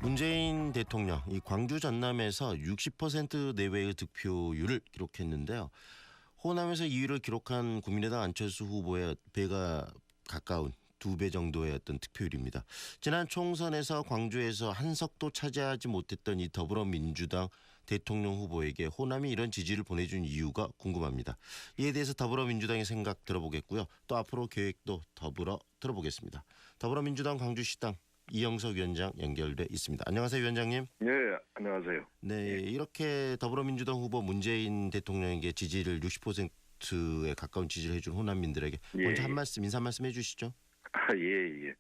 문재인 대통령 이 광주 전남에서 60% 내외의 득표율을 기록했는데요. 호남에서 2위를 기록한 국민의당 안철수 후보의 배가 가까운 2배 정도의 어떤 득표율입니다. 지난 총선에서 광주에서 한 석도 차지하지 못했던 이 더불어민주당 대통령 후보에게 호남이 이런 지지를 보내준 이유가 궁금합니다. 이에 대해서 더불어민주당의 생각 들어보겠고요. 또 앞으로 계획도 더불어 들어보겠습니다. 더불어민주당 광주시당 이영석 위원장 연결돼 있습니다. 안녕하세요, 위원장님. 네, 안녕하세요. 네, 이렇게 더불어민주당 후보 문재인 대통령에게 지지를 60%에 가까운 지지를 해준 호남민들에게 먼저 한 말씀, 인사 말씀 해주시죠. 예.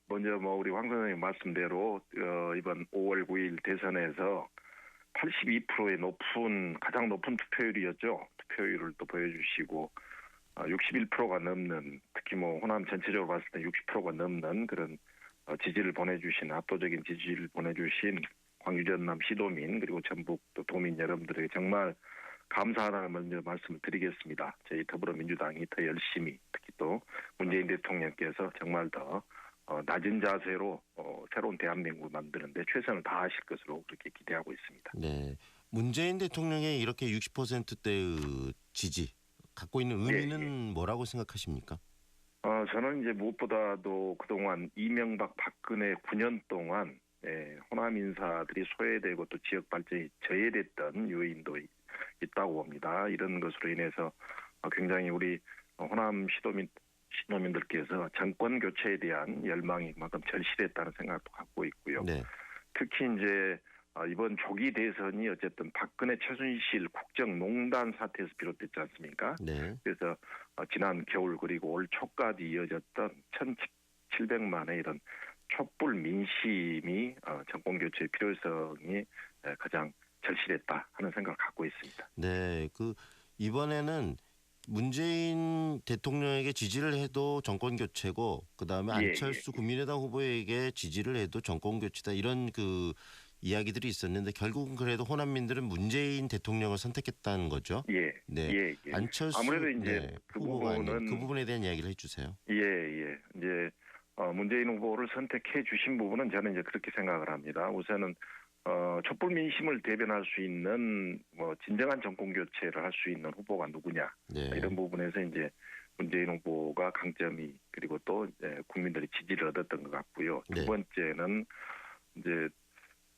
먼저 우리 황 선생님 말씀대로 이번 5월 9일 대선에서 82%의 가장 높은 투표율이었죠. 투표율을 또 보여주시고 61%가 넘는, 특히 호남 전체적으로 봤을 때 60%가 넘는 그런 지지를 보내주신, 압도적인 지지를 보내주신 광주 전남 시도민 그리고 전북 또 도민 여러분들에게 정말 감사하다는 먼저 말씀을 드리겠습니다. 저희 더불어민주당이 더 열심히, 특히 또 문재인 대통령께서 정말 더 낮은 자세로 새로운 대한민국을 만드는데 최선을 다하실 것으로 그렇게 기대하고 있습니다. 네, 문재인 대통령의 이렇게 60%대의 지지 갖고 있는 의미는 뭐라고 생각하십니까? 저는 이제 무엇보다도 그동안 이명박 박근혜 9년 동안 호남 인사들이 소외되고 또 지역 발전이 저해됐던 요인도 있다고 봅니다. 이런 것으로 인해서 굉장히 우리 호남 시도민들께서 정권 교체에 대한 열망이 그만큼 절실했다는 생각도 갖고 있고요. 네. 특히 이제 이번 조기 대선이 어쨌든 박근혜 최순실 국정농단 사태에서 비롯됐지 않습니까? 네. 그래서 지난 겨울 그리고 올 초까지 이어졌던 1,700만의 이런 촛불 민심이 정권 교체의 필요성이 가장 절실했다 하는 생각을 갖고 있습니다. 네, 이번에는 문재인 대통령에게 지지를 해도 정권 교체고, 그 다음에 안철수 국민의당 후보에게 지지를 해도 정권 교체다, 이런 이야기들이 있었는데 결국은 그래도 호남민들은 문재인 대통령을 선택했다는 거죠. 네. 안철수 아무래도 이제 그 부분에 대한 이야기를 해주세요. 이제 문재인 후보를 선택해 주신 부분은 저는 이제 그렇게 생각을 합니다. 우선은 촛불 민심을 대변할 수 있는 진정한 정권 교체를 할 수 있는 후보가 누구냐, 이런 부분에서 이제 문재인 후보가 강점이, 그리고 또 국민들의 지지를 얻었던 것 같고요. 두 번째는 이제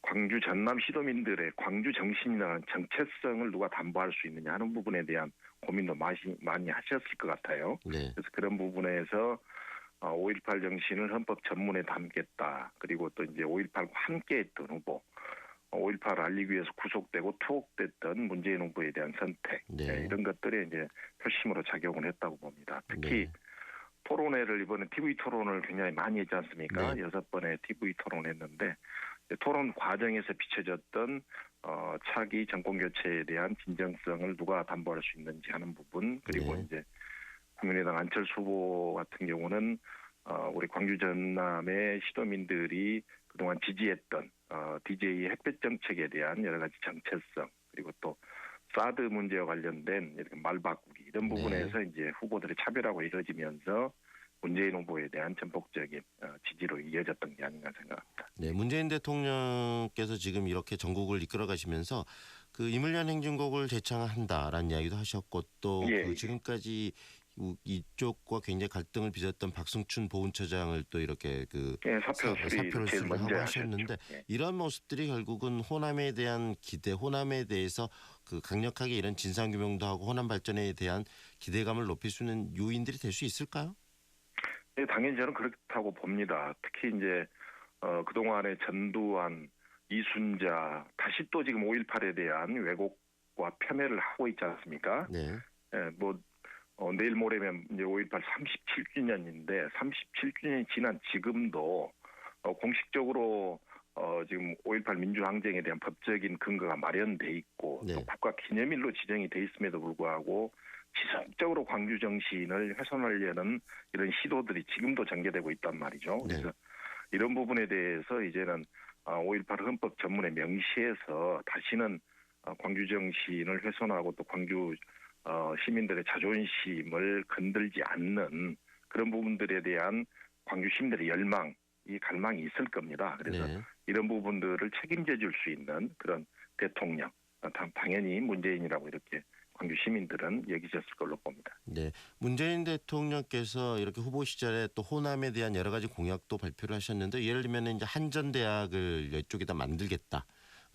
광주 전남 시도민들의 광주 정신이라는 정체성을 누가 담보할 수 있느냐 하는 부분에 대한 고민도 많이 하셨을 것 같아요. 그래서 그런 부분에서 5.18 정신을 헌법 전문에 담겠다. 그리고 또 이제 5.18과 함께했던 후보, 5.18 알리기 위해서 구속되고 투옥됐던 문재인 후보에 대한 선택, 이런 것들에 이제 표심으로 작용을 했다고 봅니다. 특히 토론회를 이번에 TV 토론을 굉장히 많이 했지 않습니까? 6번의 TV 토론했는데 토론 과정에서 비춰졌던 차기 정권 교체에 대한 진정성을 누가 담보할 수 있는지 하는 부분, 그리고 이제 국민의당 안철수 후보 같은 경우는 우리 광주 전남의 시도민들이 그동안 지지했던 DJ 햇볕 정책에 대한 여러 가지 정체성, 그리고 또 사드 문제와 관련된 이렇게 말 바꾸기, 이런 부분에서 이제 후보들의 차별화가 이루어지면서 문재인 후보에 대한 전폭적인 지지로 이어졌던 게 아닌가 생각합니다. 네, 문재인 대통령께서 지금 이렇게 전국을 이끌어 가시면서 이물련 행진곡을 재창한다라는 이야기도 하셨고, 또 지금까지 이쪽과 굉장히 갈등을 빚었던 박승춘 보훈처장을 또 이렇게 사표를 쓰고 하고 하셨는데, 이런 모습들이 결국은 호남에 대한 기대, 호남에 대해서 강력하게 이런 진상규명도 하고 호남 발전에 대한 기대감을 높일 수 있는 요인들이 될 수 있을까요? 네, 당연히 저는 그렇다고 봅니다. 특히 이제 그동안의 전두환, 이순자, 다시 또 지금 5.18에 대한 왜곡과 폄훼를 하고 있지 않습니까? 내일 모레면 이제 5.18 37주년인데 37주년이 지난 지금도 공식적으로 지금 5.18 민주항쟁에 대한 법적인 근거가 마련돼 있고 또 국가 기념일로 지정이 돼 있음에도 불구하고 지속적으로 광주 정신을 훼손하려는 이런 시도들이 지금도 전개되고 있단 말이죠. 그래서 이런 부분에 대해서 이제는 5.18 헌법 전문에 명시해서 다시는 광주 정신을 훼손하고 또 광주 시민들의 자존심을 건들지 않는 그런 부분들에 대한 광주 시민들의 열망, 이 갈망이 있을 겁니다. 그래서 네. 이런 부분들을 책임져 줄 수 있는 그런 대통령, 당연히 문재인이라고 이렇게 광주 시민들은 여기셨을 걸로 봅니다. 네. 문재인 대통령께서 이렇게 후보 시절에 또 호남에 대한 여러 가지 공약도 발표를 하셨는데 예를 들면 이제 한전대학을 이쪽에다 만들겠다.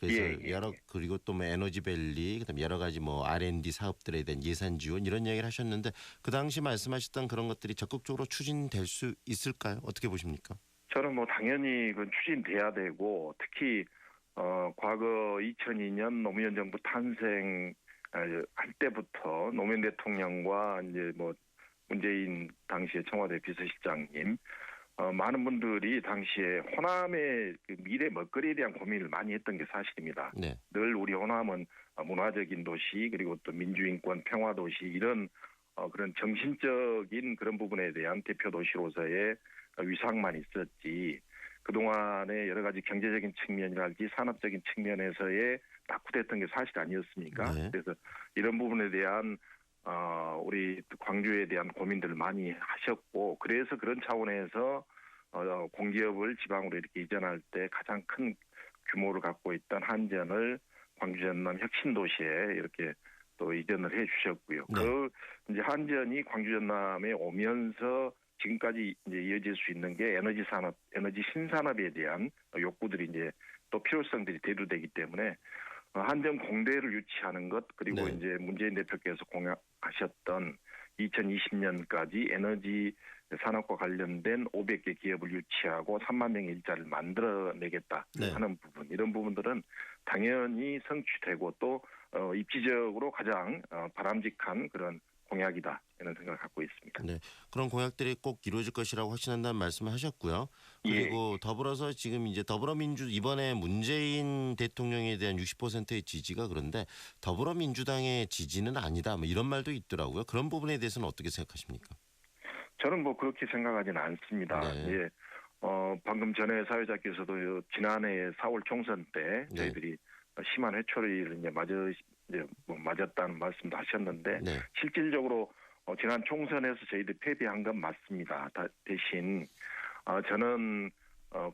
예, 그래서 예, 예. 그리고 또 뭐 에너지밸리 그다음에 여러 가지 뭐 R&D 사업들에 대한 예산 지원 이런 이야기를 하셨는데 그 당시 말씀하셨던 그런 것들이 적극적으로 추진될 수 있을까요? 어떻게 보십니까? 저는 뭐 당연히 그 추진돼야 되고 특히 과거 2002년 노무현 정부 탄생 할 때부터 노무현 대통령과 이제 뭐 문재인 당시의 청와대 비서실장님 많은 분들이 당시에 호남의 그 미래 먹거리에 대한 고민을 많이 했던 게 사실입니다. 네. 늘 우리 호남은 문화적인 도시 그리고 또 민주인권 평화 도시 이런 그런 정신적인 그런 부분에 대한 대표 도시로서의 위상만 있었지 그동안의 여러 가지 경제적인 측면이랄지 산업적인 측면에서의 낙후됐던 게 사실 아니었습니까? 네. 그래서 이런 부분에 대한 우리 광주에 대한 고민들을 많이 하셨고 그래서 그런 차원에서 공기업을 지방으로 이렇게 이전할 때 가장 큰 규모를 갖고 있던 한전을 광주 전남 혁신도시에 이렇게 또 이전을 해주셨고요. 네. 그 이제 한전이 광주 전남에 오면서 지금까지 이제 이어질 수 있는 게 에너지 산업, 에너지 신산업에 대한 욕구들이 이제 또 필요성들이 대두되기 때문에 한전 공대를 유치하는 것 그리고 네. 이제 문재인 대표께서 공약하셨던 2020년까지 에너지 산업과 관련된 500개 기업을 유치하고 3만 명의 일자리를 만들어내겠다 네. 하는 부분 이런 부분들은 당연히 성취되고 또 입지적으로 가장 바람직한 그런 공약이다 이런 생각을 갖고 있습니다. 네. 그런 공약들이 꼭 이루어질 것이라고 확신한다는 말씀을 하셨고요. 그리고 더불어서 지금 이제 이번에 문재인 대통령에 대한 60%의 지지가 그런데 더불어민주당의 지지는 아니다. 뭐 이런 말도 있더라고요. 그런 부분에 대해서는 어떻게 생각하십니까? 저는 뭐 그렇게 생각하지는 않습니다. 네. 예. 방금 전에 사회자께서도 지난해 4월 총선 때 네. 저희들이 심한 회초리를 이제 맞았다는 말씀도 하셨는데 네. 실질적으로 지난 총선에서 저희들이 패배한 건 맞습니다. 대신 저는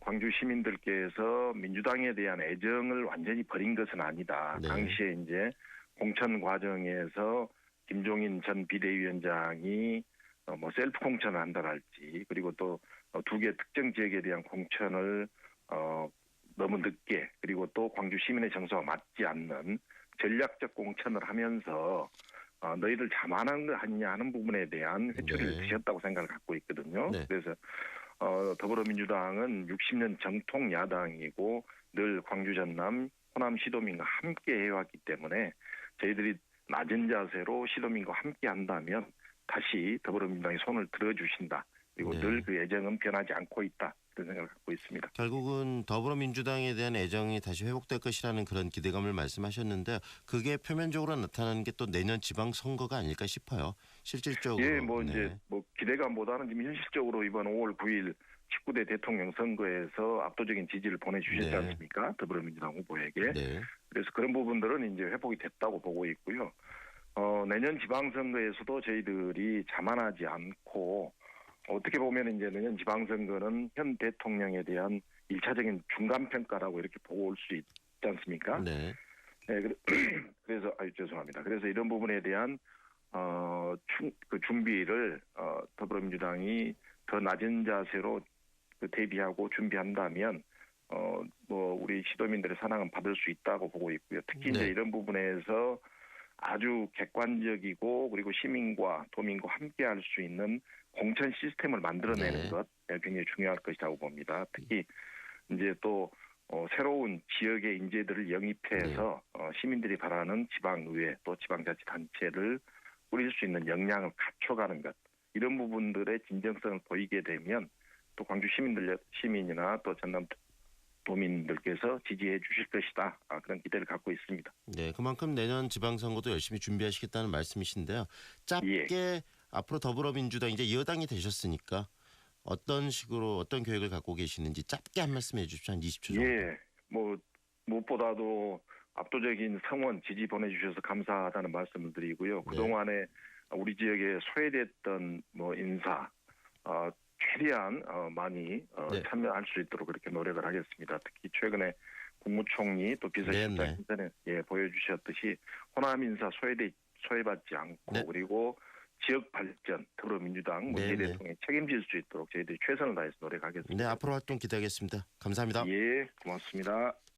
광주 시민들께서 민주당에 대한 애정을 완전히 버린 것은 아니다. 네. 당시에 이제 공천 과정에서 김종인 전 비대위원장이 뭐 셀프 공천을 한다랄지 그리고 또 두 개 특정 지역에 대한 공천을 너무 늦게 그리고 또 광주 시민의 정서와 맞지 않는 전략적 공천을 하면서 너희들 자만한 거 아니냐 하는 부분에 대한 회초리를 네. 드셨다고 생각을 갖고 있거든요. 네. 그래서 더불어민주당은 60년 정통 야당이고 늘 광주 전남 호남 시도민과 함께 해왔기 때문에 저희들이 낮은 자세로 시도민과 함께 한다면 다시 더불어민주당이 손을 들어주신다. 그리고 네. 늘 그 애정은 변하지 않고 있다. 그런 생각을 갖고 있습니다. 결국은 더불어민주당에 대한 애정이 다시 회복될 것이라는 그런 기대감을 말씀하셨는데 그게 표면적으로 나타나는 게 또 내년 지방선거가 아닐까 싶어요. 실질적으로. 예, 뭐 네. 이제 뭐 기대감보다는 지금 현실적으로 이번 5월 9일 19대 대통령 선거에서 압도적인 지지를 보내주셨지 네. 않습니까? 더불어민주당 후보에게. 네. 그래서 그런 부분들은 이제 회복이 됐다고 보고 있고요. 내년 지방선거에서도 저희들이 자만하지 않고 어떻게 보면 이제 내년 지방선거는 현 대통령에 대한 1차적인 중간평가라고 이렇게 보고 올 수 있지 않습니까? 네. 네, 그래서 죄송합니다. 그래서 이런 부분에 대한 그 준비를 더불어민주당이 더 낮은 자세로 대비하고 준비한다면 뭐 우리 시도민들의 사랑은 받을 수 있다고 보고 있고요. 특히 네. 이제 이런 부분에서 아주 객관적이고 그리고 시민과 도민과 함께할 수 있는 공천 시스템을 만들어내는 네. 것 굉장히 중요할 것이라고 봅니다. 특히 이제 또 새로운 지역의 인재들을 영입해서 시민들이 바라는 지방의회 또 지방자치단체를 꾸릴 수 있는 역량을 갖춰가는 것 이런 부분들의 진정성을 보이게 되면 또 광주 시민이나 또 전남 도민들께서 지지해 주실 것이다. 그런 기대를 갖고 있습니다. 네, 그만큼 내년 지방선거도 열심히 준비하시겠다는 말씀이신데요. 짧게 앞으로 더불어민주당 이제 여당이 되셨으니까 어떤 식으로 어떤 계획을 갖고 계시는지 짧게 한 말씀 해주십시오. 한 20초 정도. 예, 뭐 무엇보다도 압도적인 성원 지지 보내주셔서 감사하다는 말씀을 드리고요. 네. 그동안에 우리 지역에 소외됐던 뭐 인사, 최대한 많이 네. 참여할 수 있도록 그렇게 노력을 하겠습니다. 특히 최근에 국무총리 또 비서실장 네네. 인전에 보여주셨듯이 호남 인사 소외받지 않고 네. 그리고 지역 발전 더불어민주당 문재인 네네. 대통령이 책임질 수 있도록 저희들이 최선을 다해서 노력하겠습니다. 네, 앞으로 활동 기대하겠습니다. 감사합니다. 예, 고맙습니다.